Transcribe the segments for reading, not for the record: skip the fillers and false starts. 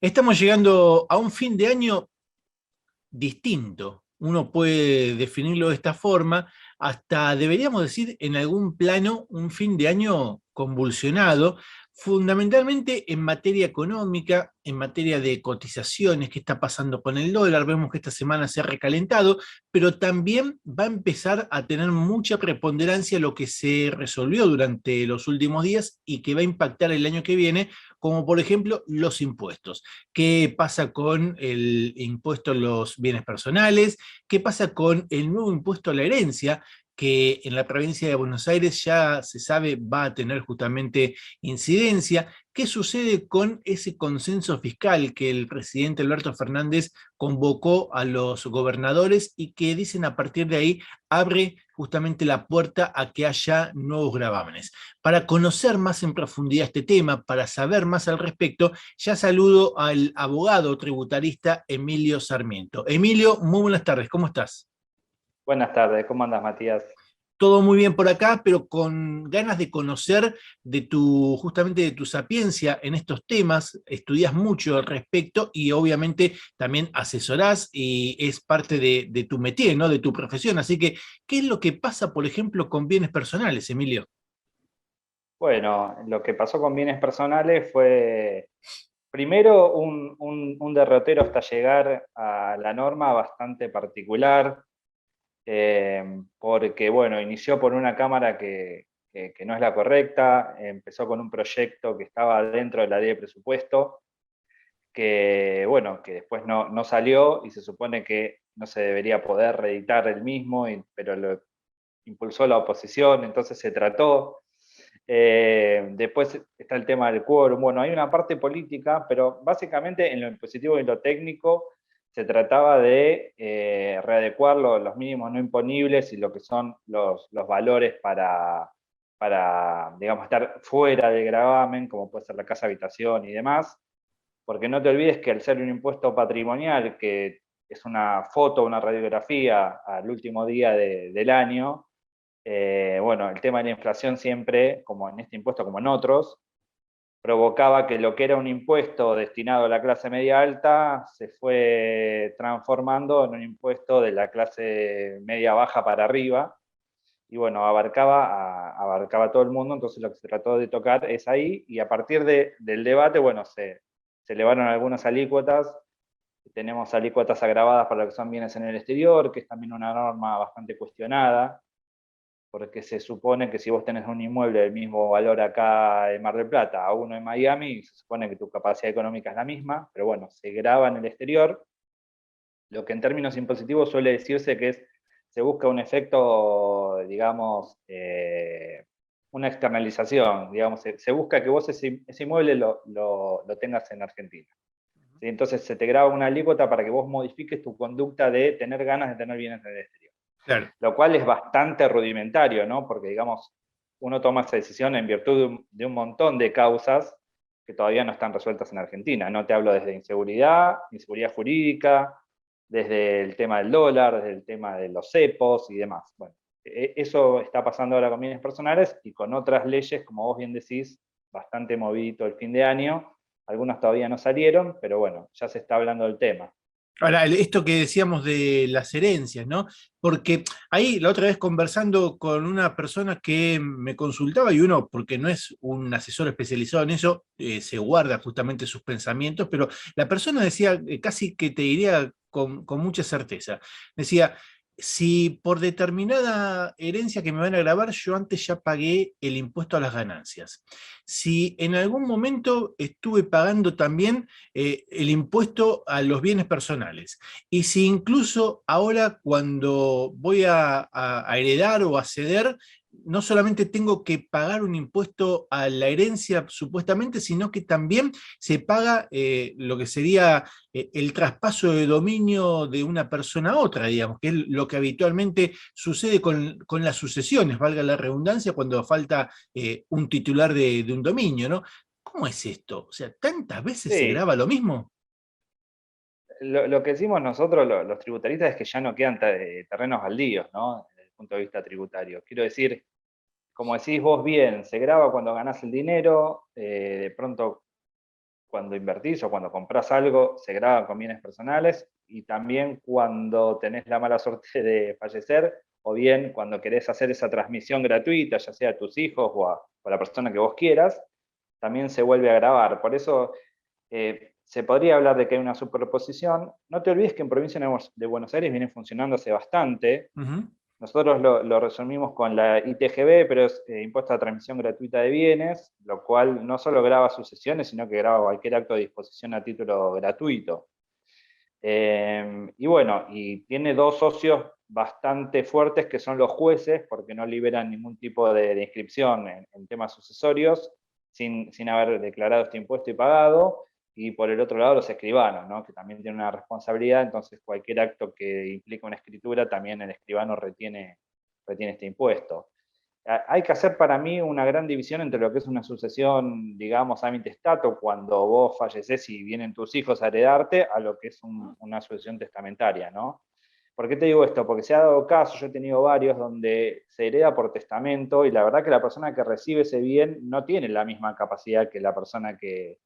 Estamos llegando a un fin de año distinto. Uno puede definirlo de esta forma, hasta deberíamos decir en algún plano un fin de año convulsionado, fundamentalmente en materia económica, en materia de cotizaciones, qué está pasando con el dólar. Vemos que esta semana se ha recalentado, pero también va a empezar a tener mucha preponderancia lo que se resolvió durante los últimos días y que va a impactar el año que viene, como por ejemplo los impuestos. ¿Qué pasa con el impuesto a los bienes personales? ¿Qué pasa con el nuevo impuesto a la herencia, que en la provincia de Buenos Aires ya se sabe va a tener justamente incidencia? ¿Qué sucede con ese consenso fiscal que el presidente Alberto Fernández convocó a los gobernadores y que dicen a partir de ahí abre justamente la puerta a que haya nuevos gravámenes? Para conocer más en profundidad este tema, para saber más al respecto, ya saludo al abogado tributarista Emilio Sarmiento. Emilio, muy buenas tardes, ¿cómo estás? Buenas tardes, ¿cómo andas, Matías? Todo muy bien por acá, pero con ganas de conocer justamente de tu sapiencia en estos temas. Estudias mucho al respecto y obviamente también asesorás y es parte de tu métier, ¿no? De tu profesión. Así que, ¿qué es lo que pasa, por ejemplo, con bienes personales, Emilio? Bueno, lo que pasó con bienes personales fue primero un derrotero hasta llegar a la norma bastante particular, porque bueno, inició por una cámara que no es la correcta, empezó con un proyecto que estaba dentro de la ley de presupuesto, que bueno, que después no salió y se supone que no se debería poder reeditar el mismo, pero lo impulsó la oposición, entonces se trató. Después está el tema del quórum. Bueno, hay una parte política, pero básicamente en lo impositivo y lo técnico se trataba de readecuar los mínimos no imponibles y lo que son los valores para, digamos, estar fuera del gravamen, como puede ser la casa habitación y demás, porque no te olvides que al ser un impuesto patrimonial, que es una foto, una radiografía al último día del año, bueno, el tema de la inflación siempre, como en este impuesto como en otros, provocaba que lo que era un impuesto destinado a la clase media alta se fue transformando en un impuesto de la clase media baja para arriba, y bueno, abarcaba a todo el mundo. Entonces lo que se trató de tocar es ahí, y a partir del debate, bueno, se elevaron algunas alícuotas. Tenemos alícuotas agravadas para lo que son bienes en el exterior, que es también una norma bastante cuestionada, porque se supone que si vos tenés un inmueble del mismo valor acá en Mar del Plata a uno en Miami, se supone que tu capacidad económica es la misma, pero bueno, se graba en el exterior, lo que en términos impositivos suele decirse que se busca un efecto, digamos, una externalización, digamos, se busca que vos ese inmueble lo tengas en Argentina. ¿Sí? Entonces se te graba una alícuota para que vos modifiques tu conducta de tener ganas de tener bienes en el exterior. Claro. Lo cual es bastante rudimentario, ¿no? Porque, digamos, uno toma esa decisión en virtud de un montón de causas que todavía no están resueltas en Argentina. No te hablo desde inseguridad jurídica, desde el tema del dólar, desde el tema de los cepos y demás. Bueno, eso está pasando ahora con bienes personales y con otras leyes, como vos bien decís, bastante movidito el fin de año. Algunas todavía no salieron, pero bueno, ya se está hablando del tema. Ahora, esto que decíamos de las herencias, ¿no? Porque ahí la otra vez conversando con una persona que me consultaba y uno, porque no es un asesor especializado en eso, se guarda justamente sus pensamientos, pero la persona decía, casi que te diría con mucha certeza, decía, si por determinada herencia que me van a grabar, yo antes ya pagué el impuesto a las ganancias. Si en algún momento estuve pagando también el impuesto a los bienes personales. Y si incluso ahora cuando voy a heredar o a ceder, no solamente tengo que pagar un impuesto a la herencia supuestamente, sino que también se paga lo que sería el traspaso de dominio de una persona a otra, digamos, que es lo que habitualmente sucede con las sucesiones, valga la redundancia, cuando falta un titular de un dominio, ¿no? ¿Cómo es esto? O sea, ¿tantas veces se Sí, graba lo mismo? lo que decimos nosotros, los tributaristas, es que ya no quedan terrenos baldíos, ¿no? Desde el punto de vista tributario. Quiero decir, como decís vos bien, se graba cuando ganás el dinero, de pronto cuando invertís o cuando compras algo, se graba con bienes personales, y también cuando tenés la mala suerte de fallecer, o bien cuando querés hacer esa transmisión gratuita, ya sea a tus hijos o a la persona que vos quieras, también se vuelve a grabar. Por eso se podría hablar de que hay una superposición. No te olvides que en provincia de Buenos Aires viene funcionando hace bastante. Ujú. Nosotros lo resumimos con la ITGB, pero es Impuesto a Transmisión Gratuita de Bienes, lo cual no solo graba sucesiones, sino que graba cualquier acto de disposición a título gratuito. Y bueno, y tiene dos socios bastante fuertes que son los jueces, porque no liberan ningún tipo de inscripción en temas sucesorios sin haber declarado este impuesto y pagado. Y por el otro lado los escribanos, ¿no? Que también tienen una responsabilidad, entonces cualquier acto que implique una escritura, también el escribano retiene este impuesto. Hay que hacer para mí una gran división entre lo que es una sucesión, digamos, amites-stato, cuando vos falleces y vienen tus hijos a heredarte, a lo que es una sucesión testamentaria, ¿no? ¿Por qué te digo esto? Porque se ha dado caso, yo he tenido varios donde se hereda por testamento y la verdad que la persona que recibe ese bien no tiene la misma capacidad que la persona que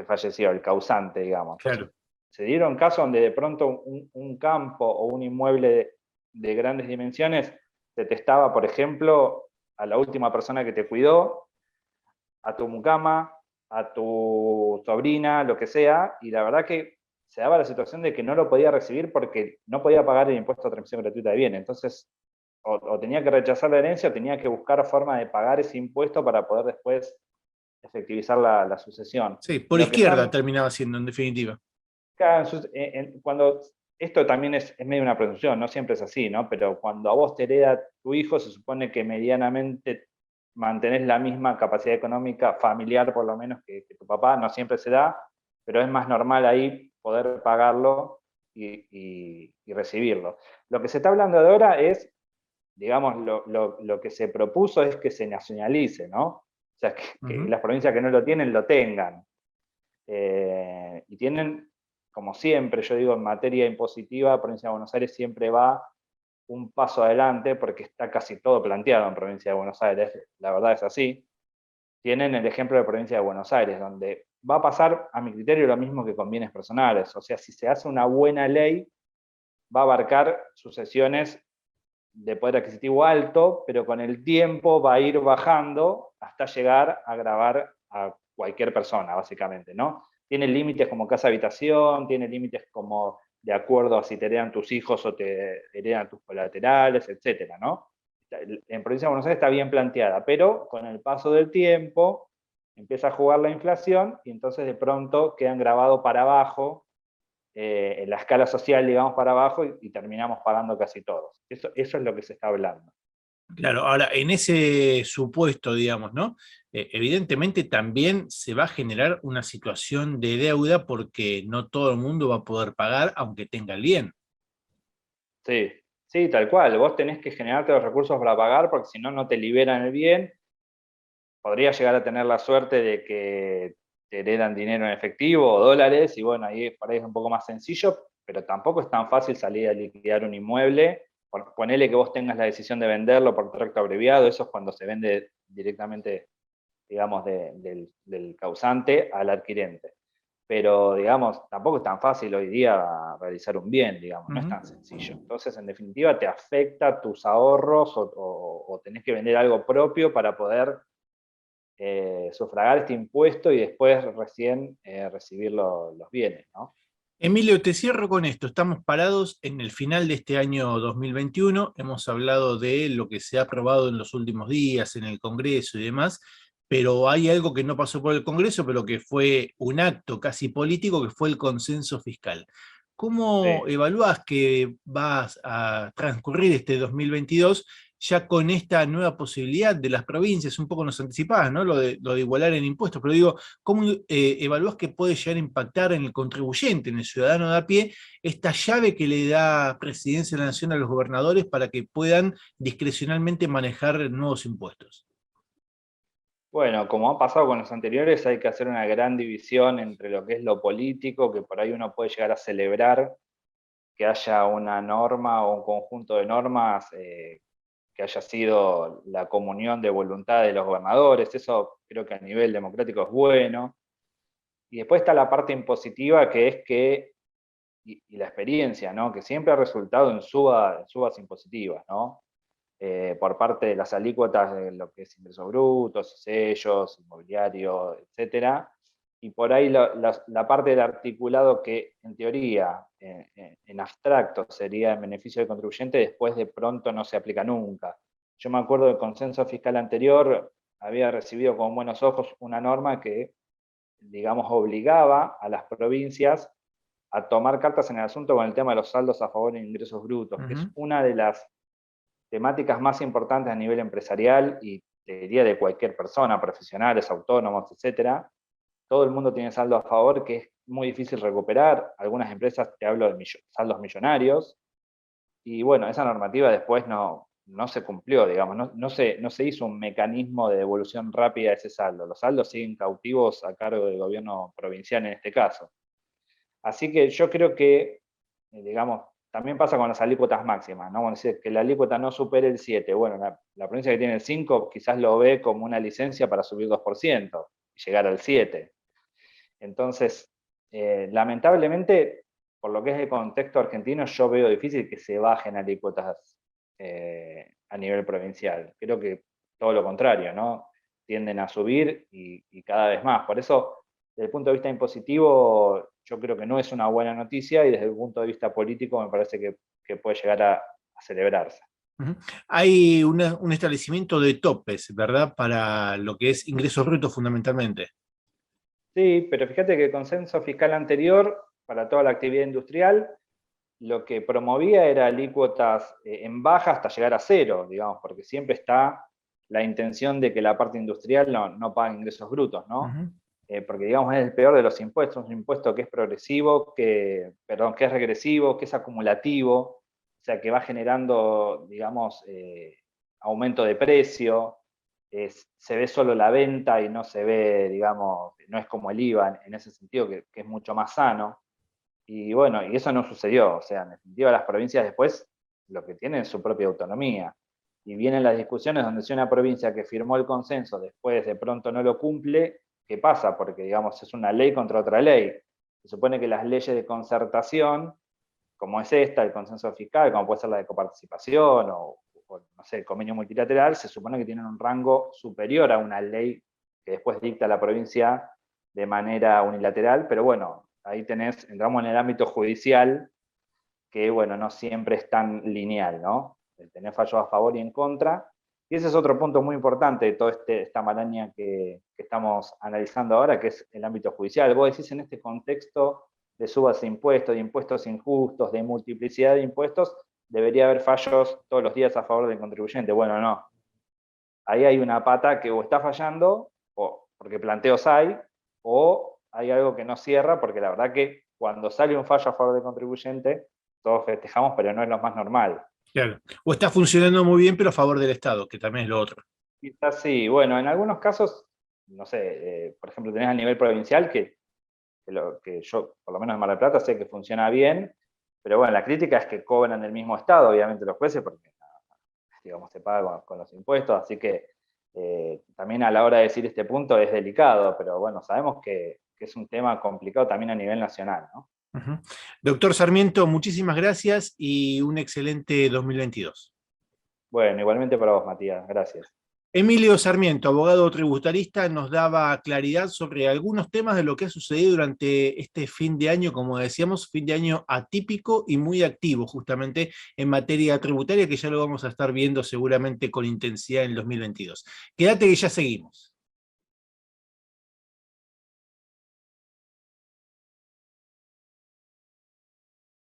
falleció, el causante, digamos. Entonces, Claro. se dieron casos donde de pronto un campo o un inmueble de grandes dimensiones se testaba, por ejemplo, a la última persona que te cuidó, a tu mucama, a tu sobrina, lo que sea, y la verdad que se daba la situación de que no lo podía recibir porque no podía pagar el impuesto a transmisión gratuita de bienes. Entonces, o tenía que rechazar la herencia o tenía que buscar forma de pagar ese impuesto para poder después efectivizar la sucesión. Sí, por Lo que izquierda están, terminaba siendo, en definitiva. cuando esto también es medio una presunción, no siempre es así, ¿no? Pero cuando a vos te hereda tu hijo, se supone que medianamente mantenés la misma capacidad económica familiar, por lo menos, que tu papá. No siempre se da, pero es más normal ahí poder pagarlo y recibirlo. Lo que se está hablando de ahora es, digamos, lo que se propuso es que se nacionalice, ¿no? O sea, que Ujú. las provincias que no lo tienen, lo tengan. Y tienen, como siempre, yo digo, en materia impositiva, Provincia de Buenos Aires siempre va un paso adelante porque está casi todo planteado en Provincia de Buenos Aires, la verdad es así. Tienen el ejemplo de Provincia de Buenos Aires, donde va a pasar, a mi criterio, lo mismo que con bienes personales. O sea, si se hace una buena ley, va a abarcar sucesiones de poder adquisitivo alto, pero con el tiempo va a ir bajando hasta llegar a gravar a cualquier persona, básicamente, ¿no? Tiene límites como casa habitación, tiene límites como de acuerdo a si te heredan tus hijos o te heredan tus colaterales, etcétera, ¿no? En Provincia de Buenos Aires está bien planteada, pero con el paso del tiempo empieza a jugar la inflación y entonces de pronto quedan grabados para abajo, en la escala social, digamos, para abajo y terminamos pagando casi todos. Eso es lo que se está hablando. Claro, ahora, en ese supuesto, digamos, ¿no? Evidentemente también se va a generar una situación de deuda porque no todo el mundo va a poder pagar aunque tenga el bien. Sí, sí, tal cual. Vos tenés que generarte los recursos para pagar porque si no, no te liberan el bien. Podría llegar a tener la suerte de que te heredan dinero en efectivo o dólares y bueno, ahí por ahí es un poco más sencillo, pero tampoco es tan fácil salir a liquidar un inmueble. Ponele que vos tengas la decisión de venderlo por tracto abreviado, eso es cuando se vende directamente, digamos, del causante al adquirente. Pero, digamos, tampoco es tan fácil hoy día realizar un bien, digamos, no es Ujú. tan sencillo. Entonces, en definitiva, te afecta tus ahorros o tenés que vender algo propio para poder sufragar este impuesto y después recién recibir los bienes, ¿no? Emilio, te cierro con esto. Estamos parados en el final de este año 2021. Hemos hablado de lo que se ha aprobado en los últimos días en el Congreso y demás, pero hay algo que no pasó por el Congreso, pero que fue un acto casi político, que fue el consenso fiscal. Sí. ¿Cómo evaluás que va a transcurrir este 2022 ya con esta nueva posibilidad de las provincias? Un poco nos anticipabas, ¿no? Lo de igualar en impuestos, pero digo, ¿cómo evaluás que puede llegar a impactar en el contribuyente, en el ciudadano de a pie, esta llave que le da Presidencia de la Nación a los gobernadores para que puedan discrecionalmente manejar nuevos impuestos? Bueno, como ha pasado con los anteriores, hay que hacer una gran división entre lo que es lo político, que por ahí uno puede llegar a celebrar que haya una norma o un conjunto de normas que haya sido la comunión de voluntad de los gobernadores. Eso creo que a nivel democrático es bueno. Y después está la parte impositiva, que es que, y la experiencia, ¿no? Que siempre ha resultado en subas impositivas, ¿no? Por parte de las alícuotas de lo que es ingresos brutos, sellos, inmobiliario, etcétera. Y por ahí la parte del articulado que en teoría, en abstracto, sería en beneficio del contribuyente, después de pronto no se aplica nunca. Yo me acuerdo del consenso fiscal anterior, había recibido con buenos ojos una norma que, digamos, obligaba a las provincias a tomar cartas en el asunto con el tema de los saldos a favor de ingresos brutos, que es una de las temáticas más importantes a nivel empresarial y te diría de cualquier persona, profesionales, autónomos, etcétera. Todo el mundo tiene saldo a favor que es muy difícil recuperar. Algunas empresas, te hablo de saldos millonarios. Y bueno, esa normativa después no se cumplió, digamos, no se hizo un mecanismo de devolución rápida de ese saldo. Los saldos siguen cautivos a cargo del gobierno provincial en este caso. Así que yo creo que, digamos, también pasa con las alícuotas máximas, ¿no? Cuando dice que la alícuota no supere el 7, bueno, la provincia que tiene el 5 quizás lo ve como una licencia para subir 2% y llegar al 7. Entonces, lamentablemente, por lo que es el contexto argentino, yo veo difícil que se bajen alícuotas a nivel provincial. Creo que todo lo contrario, ¿no? Tienden a subir y cada vez más. Por eso, desde el punto de vista impositivo, yo creo que no es una buena noticia, y desde el punto de vista político me parece que puede llegar a celebrarse. Hay un establecimiento de topes, ¿verdad? Para lo que es ingresos brutos fundamentalmente. Sí, pero fíjate que el consenso fiscal anterior para toda la actividad industrial lo que promovía era alícuotas en baja hasta llegar a cero, digamos, porque siempre está la intención de que la parte industrial no pague ingresos brutos, ¿no? Porque, digamos, es el peor de los impuestos, un impuesto que es progresivo, que es regresivo, que es acumulativo, o sea, que va generando, digamos, aumento de precio, se ve solo la venta y no se ve, digamos, no es como el IVA en ese sentido, que es mucho más sano. Y bueno, y eso no sucedió, o sea, en definitiva las provincias después lo que tienen es su propia autonomía. Y vienen las discusiones donde si una provincia que firmó el consenso después de pronto no lo cumple, ¿qué pasa? Porque, digamos, es una ley contra otra ley. Se supone que las leyes de concertación, como es esta, el consenso fiscal, como puede ser la de coparticipación o no sé, el convenio multilateral, se supone que tienen un rango superior a una ley que después dicta la provincia de manera unilateral, pero bueno, ahí entramos en el ámbito judicial, que bueno, no siempre es tan lineal, ¿no? El tener fallos a favor y en contra. Y ese es otro punto muy importante de toda esta maraña que estamos analizando ahora, que es el ámbito judicial. Vos decís, en este contexto de subas de impuestos injustos, de multiplicidad de impuestos, debería haber fallos todos los días a favor del contribuyente. Bueno, no. Ahí hay una pata que o está fallando, o porque planteos hay, o hay algo que no cierra, porque la verdad que cuando sale un fallo a favor del contribuyente, todos festejamos, pero no es lo más normal. Claro. O está funcionando muy bien, pero a favor del Estado, que también es lo otro. Quizás sí. Bueno, en algunos casos, no sé, por ejemplo, tenés a nivel provincial que yo, por lo menos en Mar del Plata, sé que funciona bien, pero bueno, la crítica es que cobran del mismo Estado, obviamente, los jueces, porque, digamos, se paga con los impuestos, así que también a la hora de decir este punto es delicado, pero bueno, sabemos que es un tema complicado también a nivel nacional, ¿no? Doctor Sarmiento, muchísimas gracias y un excelente 2022. Bueno, igualmente para vos, Matías, gracias. Emilio Sarmiento, abogado tributarista, nos daba claridad sobre algunos temas de lo que ha sucedido durante este fin de año, como decíamos, fin de año atípico y muy activo justamente en materia tributaria, que ya lo vamos a estar viendo seguramente con intensidad en el 2022. Quédate que ya seguimos.